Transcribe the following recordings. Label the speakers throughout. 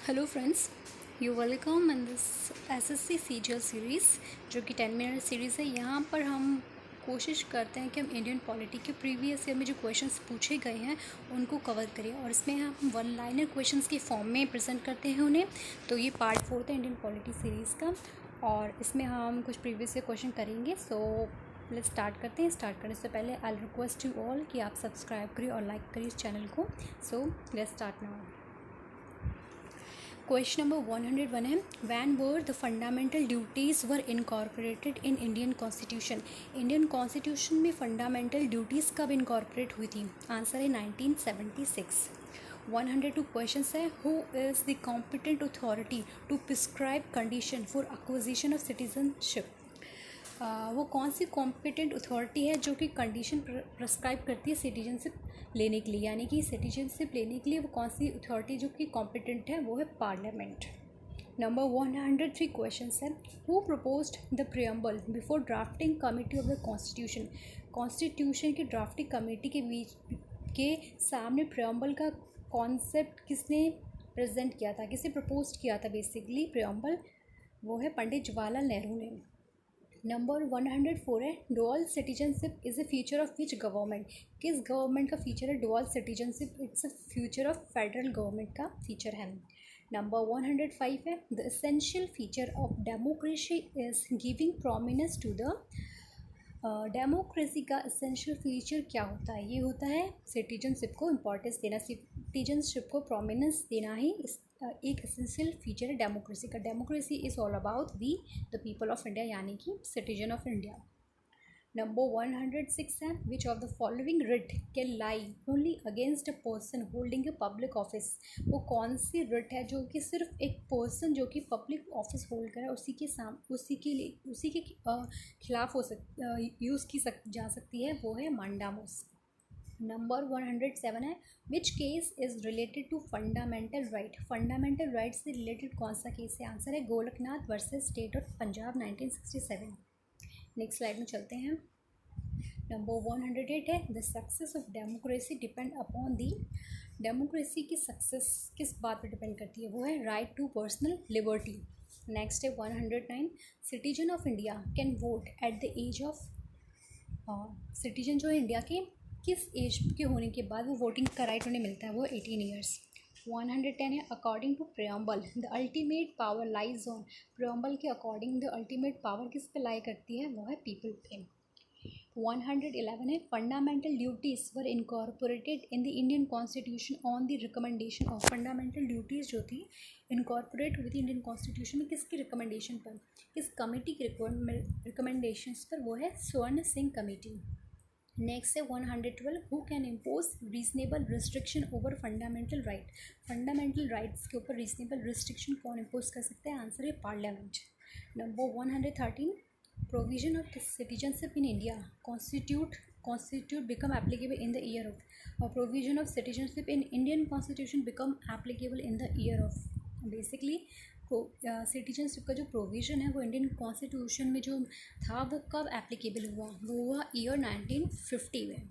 Speaker 1: Hello friends, you welcome in this SSC CGL series जो कि 10 minute series है। यहाँ पर हम कोशिश करते हैं कि हम इंडियन पॉलिटी के प्रीवियस ईयर में जो क्वेश्चंस पूछे गए हैं उनको कवर करें और इसमें हम वन लाइनर क्वेश्चंस के फॉर्म में प्रेजेंट करते हैं उन्हें। तो ये पार्ट 4 है इंडियन पॉलिटी सीरीज़ का और इसमें हम कुछ प्रीवियस ईयर क्वेश्चन करेंगे। सो लेट्स स्टार्ट करते हैं। स्टार्ट करने से पहले आई रिक्वेस्ट यू ऑल कि आप सब्सक्राइब करिए और लाइक करिए इस चैनल को। So let's start now. Question number 101 है When were the fundamental duties were incorporated in Indian Constitution? Indian Constitution में fundamental duties कब incorporate हुई थी? आंसर है 1976। 102 questions है Who is the competent authority to prescribe condition for acquisition of citizenship? वो कौन सी competent authority है जो कि कंडीशन प्रिस्क्राइब करती है सिटीजनशिप लेने के लिए, यानी कि सिटीजनशिप लेने के लिए वो कौन सी अथॉरिटी जो कि कॉम्पिटेंट है, वो है पार्लियामेंट। नंबर 103 क्वेश्चंस है who proposed the preamble before drafting committee of the constitution? Constitution की ड्राफ्टिंग कमेटी के बीच के सामने प्रियम्बल का कॉन्सेप्ट किसने प्रेजेंट किया था, किसने प्रपोज किया था बेसिकली प्रियम्बल? वो है पंडित जवाहरलाल नेहरू ने। नंबर 104 है dual citizenship is a feature of which government? किस गवर्नमेंट का फीचर है dual citizenship? It's a future of federal government का फीचर है। नंबर 105 है the essential feature of democracy is giving prominence to the democracy का essential feature क्या होता है? ये होता है सिटीजनशिप को इम्पोर्टेंस देना, सिटीजनशिप को प्रोमिनेंस देना ही एक एसेंशियल फीचर है डेमोक्रेसी का। Democracy is all about we the people of India, यानी कि सिटीजन ऑफ इंडिया। नंबर 106 है which of the following writ can lie only against a person holding a public office? वो कौन सी writ है जो कि सिर्फ एक पर्सन जो कि पब्लिक ऑफिस होल्ड करे उसी के खिलाफ यूज़ की जा सकती है, वो है मंडामोस। नंबर 107 है which case is related to fundamental right? Fundamental right से रिलेटेड कौन सा केस है? आंसर है Golaknath versus state of Punjab 1967। Next slide में चलते हैं। नंबर 108 है the success of democracy depend upon the? Democracy की सक्सेस किस बात पर डिपेंड करती है? वो है right to personal liberty. Next है 109 citizen of India can vote at the age of? Citizen जो है इंडिया के किस एज के होने के बाद वो वोटिंग का राइट उन्हें मिलता है? वो 18 ईयर्स। 110 है according to preamble the ultimate power lies on? Preamble के अकॉर्डिंग द अल्टीमेट पावर किस पे लाई करती है? वो है पीपल पे। 111 है fundamental duties were incorporated in the Indian constitution on the recommendation of? Fundamental duties जो थी इनकॉर्पोरेट हुई थी इंडियन कॉन्स्टिट्यूशन में किसकी रिकमेंडेशन पर, किस कमेटी की रिकमेंडेशन पर? वो है स्वर्ण सिंह कमेटी। नेक्स्ट है 112 who can impose reasonable restriction over fundamental right? Fundamental rights के ऊपर रीजनेबल रिस्ट्रिक्शन कौन इम्पोज कर सकता है? आंसर है parliament. Number 113 provision of citizenship in India constitute become applicable in the year of? or provision of citizenship in Indian constitution become applicable in the year of? Basically citizenship का जो provision है वो Indian constitution में जो था वो कब applicable हुआ? वो हुआ ईयर 1950 में।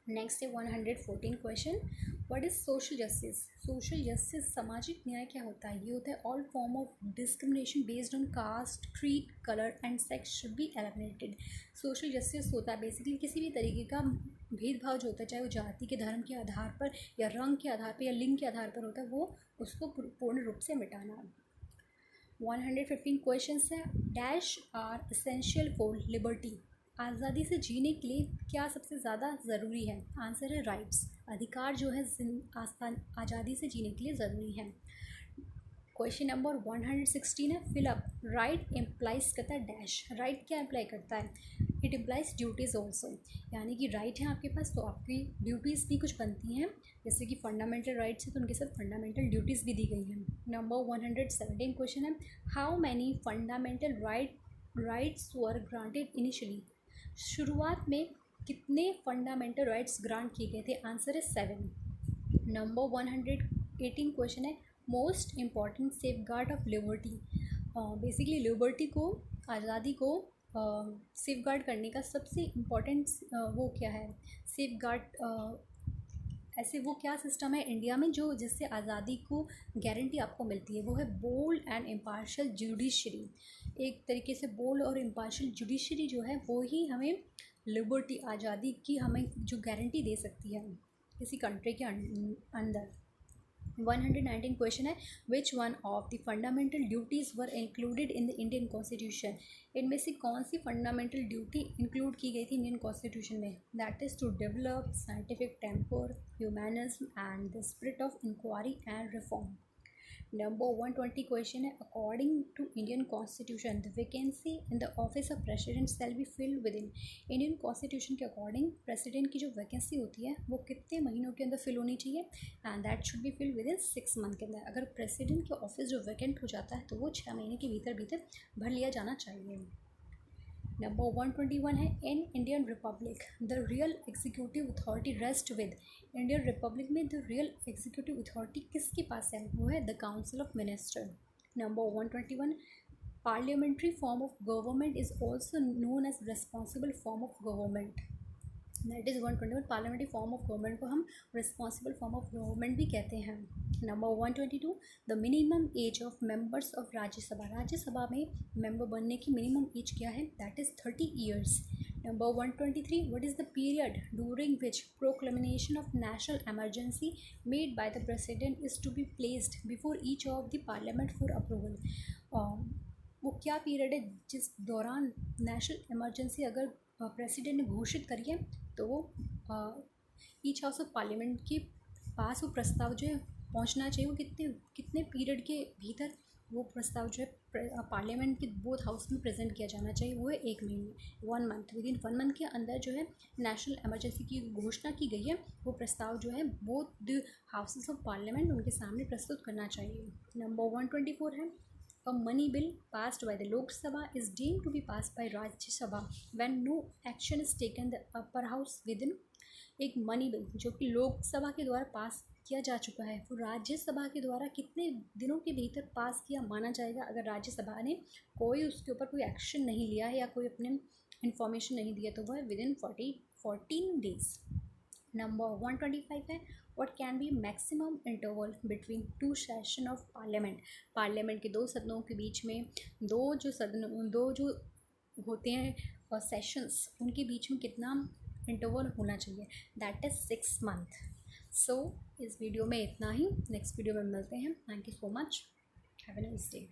Speaker 1: नेक्स्ट है 114 question what is social justice? Social justice सामाजिक न्याय क्या होता है? ये होता है all form of discrimination based on caste, creed, colour and sex should be eliminated. Social justice होता है बेसिकली किसी भी तरीके का भेदभाव जो होता है, चाहे वो जाति के, धर्म के आधार पर या रंग के आधार पर या लिंग के आधार पर होता है, वो उसको पूर्ण रूप से मिटाना। 115 क्वेश्चंस है dash are essential for liberty? आज़ादी से जीने के लिए क्या सबसे ज़्यादा ज़रूरी है? आंसर है राइट्स। अधिकार जो है आज़ादी से जीने के लिए ज़रूरी है। क्वेश्चन नंबर 116 है फिल अप राइट इम्प्लाइज करता है डैश? राइट क्या इम्प्लाई करता है? इट इम्प्लाइज ड्यूटीज़ ऑल्सो, यानी कि राइट है आपके पास तो आपकी ड्यूटीज़ भी कुछ बनती हैं, जैसे कि फंडामेंटल राइट्स है तो उनके साथ फंडामेंटल ड्यूटीज़ भी दी गई हैं। नंबर 117 क्वेश्चन है how many fundamental rights were granted initially? शुरुआत में कितने फंडामेंटल राइट्स ग्रांट किए गए थे? आंसर है 7। नंबर 118 क्वेश्चन है most important safe guard of liberty? Basically liberty को, आज़ादी को सेफ गार्ड करने का सबसे इम्पॉर्टेंट वो क्या है? सेफ गार्ड ऐसे वो क्या सिस्टम है इंडिया में जो जिससे आज़ादी को गारंटी आपको मिलती है, वो है बोल्ड एंड इम्पार्शियल जुडिशरी। एक तरीके से बोल्ड और इम्पार्शियल जुडिशरी जो है वो ही हमें लिबर्टी, आज़ादी की हमें जो गारंटी दे सकती है किसी कंट्री के अंदर। 119 क्वेश्चन है, which one of the fundamental duties were included in the Indian constitution. इनमें से कौन सी फंडामेंटल ड्यूटी इंक्लूड की गई थी इंडियन कॉन्स्टिट्यूशन में? That is to develop scientific temper, humanism and the spirit of inquiry and reform. Number 120 question है, according to Indian Constitution, the vacancy in the office of president shall be filled within. Indian Constitution के according president की जो vacancy होती है वो कितने महीनों के अंदर फिल होनी चाहिए? And that should be filled with in 6 month के अंदर। अगर प्रेसिडेंट के ऑफिस जो वैकेंट हो जाता है तो वो 6 महीने के भीतर भीतर भर लिया जाना चाहिए। नंबर 121 है, in Indian republic the real executive authority rest with. Indian republic में द रियल एग्जीक्यूटिव अथॉरिटी किसके पास है? वो है the council of minister. Number 121, parliamentary form of government is also known as responsible form of government. That is 121, parliamentary form of government को हम responsible form of government भी कहते हैं। Number 122, the minimum age of members of Rajya Sabha. Rajya Sabha में member बनने की minimum age क्या है? That is 30 years. Number 123, what is the period during which proclamation of national emergency made by the president is to be placed before each of the parliament for approval. वो क्या period है जिस दौरान national emergency अगर president ने घोषित करी है तो वो ईच हाउस ऑफ पार्लियामेंट के पास वो प्रस्ताव जो है पहुंचना चाहिए। वो कितने पीरियड के भीतर वो प्रस्ताव जो है पार्लियामेंट के बोथ हाउस में प्रेजेंट किया जाना चाहिए? वो है 1 महीने, 1 मंथ। विद इन 1 मंथ के अंदर जो है नेशनल इमरजेंसी की घोषणा की गई है वो प्रस्ताव जो है both the houses of parliament उनके सामने प्रस्तुत करना चाहिए। नंबर 124 है, a money bill passed by the Lok Sabha is deemed to be passed by Rajya Sabha when no action is taken the upper house within। एक money bill जो कि लोकसभा के द्वारा पास किया जा चुका है वो राज्यसभा के द्वारा कितने दिनों के भीतर पास किया माना जाएगा अगर राज्यसभा ने कोई उसके ऊपर कोई एक्शन नहीं लिया है या कोई अपने इन्फॉर्मेशन नहीं दिया तो वह विद इन 14 डेज। नंबर 125 है, what can be maximum interval between 2 session of parliament. Parliament के 2 सदनों के बीच में दो जो होते हैं सेशंस उनके बीच में कितना इंटरवल होना चाहिए? That is 6 month. सो इस वीडियो में इतना ही, नेक्स्ट वीडियो में मिलते हैं। Thank you so much, have a nice day.